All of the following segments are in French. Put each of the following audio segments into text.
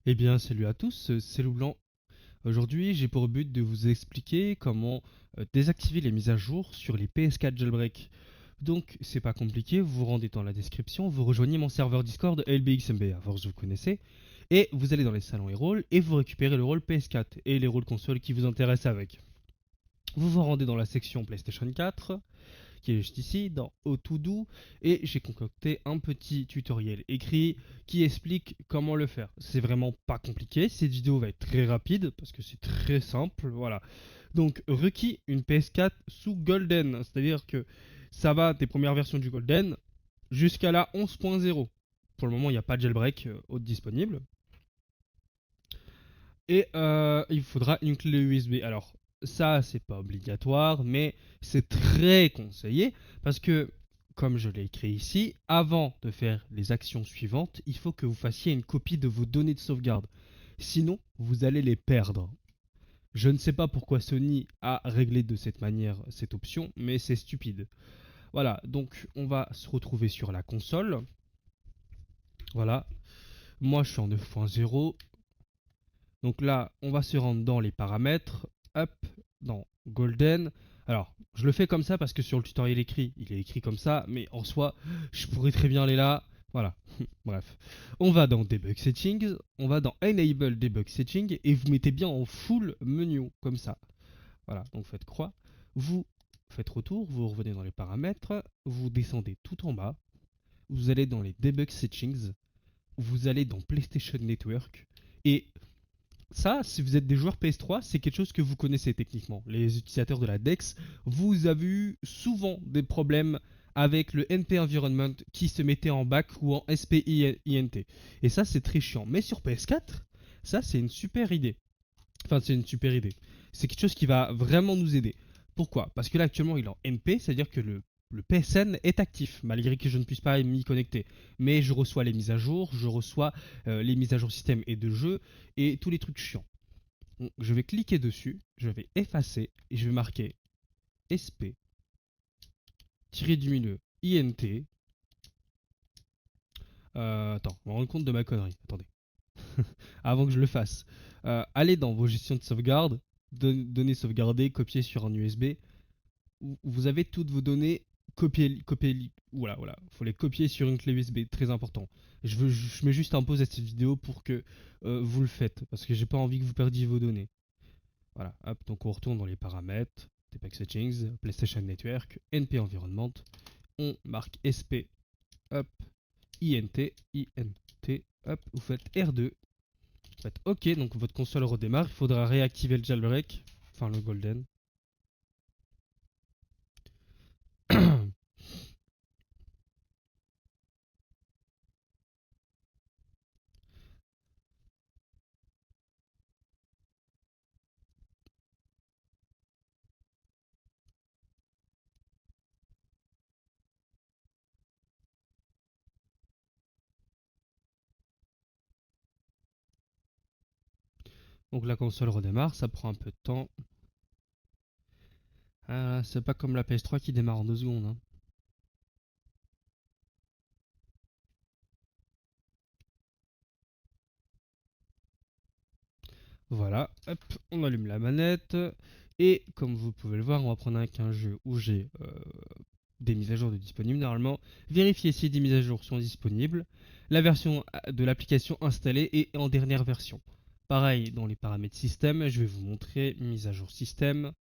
Eh bien, salut à tous, c'est Lou Blanc. Aujourd'hui, j'ai pour but de vous expliquer comment désactiver les mises à jour sur les PS4 jailbreak. Donc, c'est pas compliqué, vous vous rendez dans la description, vous rejoignez mon serveur Discord LBXMB, à force vous connaissez, et vous allez dans les salons et rôles, et vous récupérez le rôle PS4 et les rôles console qui vous intéressent avec. Vous vous rendez dans la section PlayStation 4, qui est juste ici, dans How et j'ai concocté un petit tutoriel écrit qui explique comment le faire. C'est vraiment pas compliqué, cette vidéo va être très rapide parce que c'est très simple, voilà. Donc, requis une PS4 sous Golden, c'est-à-dire que ça va des premières versions du Golden jusqu'à la 11.0. Pour le moment, il n'y a pas de jailbreak haute disponible. Et il faudra une clé USB. Alors, ça, c'est pas obligatoire, mais c'est très conseillé parce que, comme je l'ai écrit ici, avant de faire les actions suivantes, il faut que vous fassiez une copie de vos données de sauvegarde. Sinon, vous allez les perdre. Je ne sais pas pourquoi Sony a réglé de cette manière cette option, mais c'est stupide. Voilà, donc on va se retrouver sur la console. Voilà, moi je suis en 9.0. Donc là, on va se rendre dans les paramètres, hop, dans Golden. Alors, je le fais comme ça parce que sur le tutoriel écrit, il est écrit comme ça, mais en soi, je pourrais très bien aller là. Voilà, bref. On va dans Debug Settings, on va dans Enable Debug Settings et vous mettez bien en full menu, comme ça. Voilà, donc faites croix. Vous faites retour, vous revenez dans les paramètres, vous descendez tout en bas, vous allez dans les Debug Settings, vous allez dans PlayStation Network et ça, si vous êtes des joueurs PS3, c'est quelque chose que vous connaissez techniquement. Les utilisateurs de la DeX, vous avez eu souvent des problèmes avec le NP Environment qui se mettait en back ou en SPINT. Et ça, c'est très chiant. Mais sur PS4, ça, c'est une super idée. Enfin, c'est une super idée. C'est quelque chose qui va vraiment nous aider. Pourquoi? Parce que là, actuellement, il est en NP, c'est-à-dire que le PSN est actif, malgré que je ne puisse pas m'y connecter. Mais je reçois les mises à jour, je reçois les mises à jour système et de jeu, et tous les trucs chiants. Donc, je vais cliquer dessus, je vais effacer, et je vais marquer SP, tiré du milieu, INT. Attends, je me rends compte de ma connerie. Attendez. Avant que je le fasse. Allez dans vos gestions de sauvegarde, données sauvegardées, copier sur un USB. Vous avez toutes vos données copiées. Voilà, voilà. Faut les copier sur une clé USB, très important. Je mets juste un pause à cette vidéo pour que vous le faites, parce que j'ai pas envie que vous perdiez vos données. Voilà, hop, donc on retourne dans les paramètres, Pack Settings, PlayStation Network, NP Environment, on marque SP, hop, INT, hop, vous faites R2, vous faites OK, donc votre console redémarre, il faudra réactiver le jailbreak, enfin le golden. Donc la console redémarre, ça prend un peu de temps. C'est pas comme la PS3 qui démarre en 2 secondes, hein. Voilà, hop, on allume la manette. Et comme vous pouvez le voir, on va prendre avec un jeu où j'ai des mises à jour de disponibles normalement. Vérifier si des mises à jour sont disponibles. La version de l'application installée est en dernière version. Pareil dans les paramètres système, je vais vous montrer mise à jour système.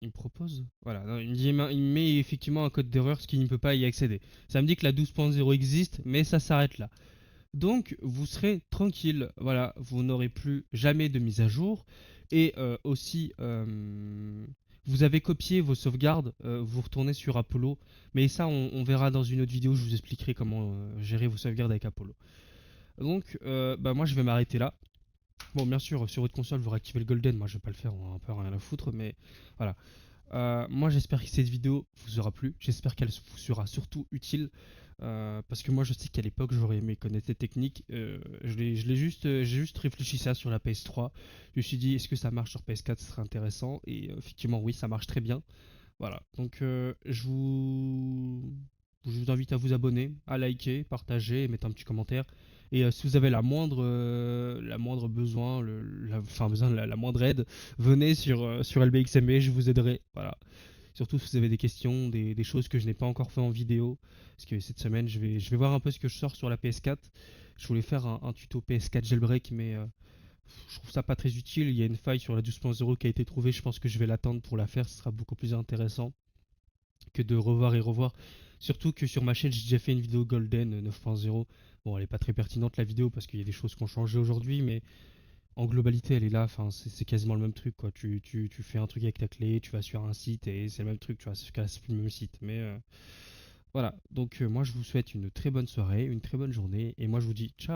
Il me propose. Voilà, non, il me met effectivement un code d'erreur, ce qui ne peut pas y accéder. Ça me dit que la 12.0 existe, mais ça s'arrête là. Donc vous serez tranquille, voilà, vous n'aurez plus jamais de mise à jour. Et aussi, vous avez copié vos sauvegardes, vous retournez sur Apollo. Mais ça, on verra dans une autre vidéo, je vous expliquerai comment gérer vos sauvegardes avec Apollo. Donc, bah, moi je vais m'arrêter là. Bon, bien sûr, sur votre console, vous réactivez le Golden, moi je vais pas le faire, on a un peu rien à foutre, mais voilà. Moi j'espère que cette vidéo vous aura plu, j'espère qu'elle vous sera surtout utile. Parce que moi je sais qu'à l'époque j'aurais aimé connaître les techniques. J'ai juste réfléchi ça sur la PS3. Je me suis dit est-ce que ça marche sur PS4, ce serait intéressant. Et effectivement oui ça marche très bien. Voilà, donc je vous Je vous invite à vous abonner, à liker, partager, et mettre un petit commentaire. Et si vous avez la moindre besoin, enfin besoin, la moindre aide, venez sur LBXMB, je vous aiderai. Voilà. Surtout si vous avez des questions, des choses que je n'ai pas encore fait en vidéo. Parce que cette semaine, je vais voir un peu ce que je sors sur la PS4. Je voulais faire un tuto PS4 jailbreak, mais je trouve ça pas très utile. Il y a une faille sur la 12.0 qui a été trouvée. Je pense que je vais l'attendre pour la faire. Ce sera beaucoup plus intéressant que de revoir et revoir. Surtout que sur ma chaîne, j'ai déjà fait une vidéo Golden 9.0. Bon, elle est pas très pertinente la vidéo parce qu'il y a des choses qui ont changé aujourd'hui, mais en globalité, elle est là. Enfin, c'est quasiment le même truc, quoi. Tu fais un truc avec ta clé, tu vas sur un site et c'est le même truc, tu vois. C'est plus le même site, mais voilà. Donc, moi, je vous souhaite une très bonne soirée, une très bonne journée, et moi, je vous dis ciao.